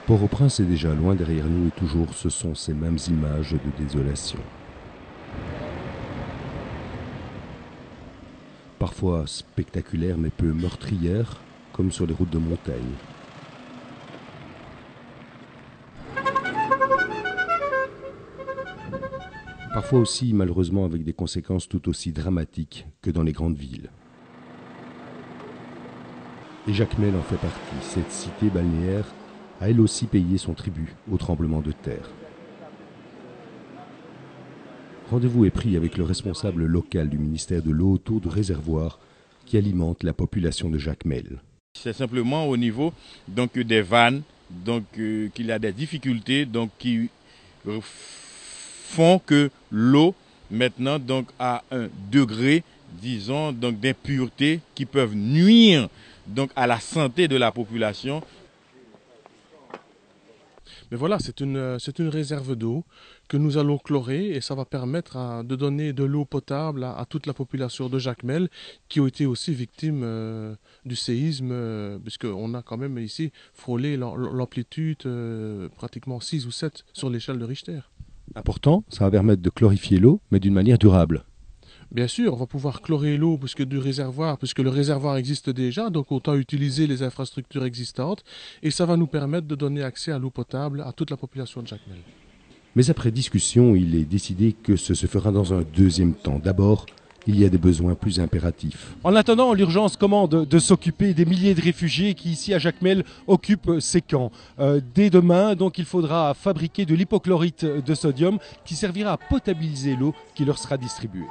Port-au-Prince est déjà loin derrière nous et toujours ce sont ces mêmes images de désolation. Parfois spectaculaires mais peu meurtrières, comme sur les routes de montagne. Parfois aussi, malheureusement, avec des conséquences tout aussi dramatiques que dans les grandes villes. Et Jacmel en fait partie. Cette cité balnéaire a elle aussi payé son tribut au tremblement de terre. Rendez-vous est pris avec le responsable local du ministère de l'eau autour du réservoir qui alimente la population de Jacmel. C'est simplement au niveau des vannes qu'il y a des difficultés qui font que l'eau maintenant a un degré, disons, d'impureté qui peuvent nuire à la santé de la population. Mais voilà, c'est une réserve d'eau que nous allons chlorer et ça va permettre de donner de l'eau potable à toute la population de Jacmel qui ont été aussi victimes du séisme, puisqu'on a quand même ici frôlé l'amplitude pratiquement 6 ou 7 sur l'échelle de Richter. Important, ça va permettre de chlorifier l'eau, mais d'une manière durable. Bien sûr, on va pouvoir chlorer l'eau puisque le réservoir existe déjà, donc autant utiliser les infrastructures existantes et ça va nous permettre de donner accès à l'eau potable à toute la population de Jacmel. Mais après discussion, il est décidé que ce se fera dans un deuxième temps. D'abord, il y a des besoins plus impératifs. En attendant, l'urgence commande de s'occuper des milliers de réfugiés qui, ici à Jacmel, occupent ces camps. Dès demain, donc, il faudra fabriquer de l'hypochlorite de sodium qui servira à potabiliser l'eau qui leur sera distribuée.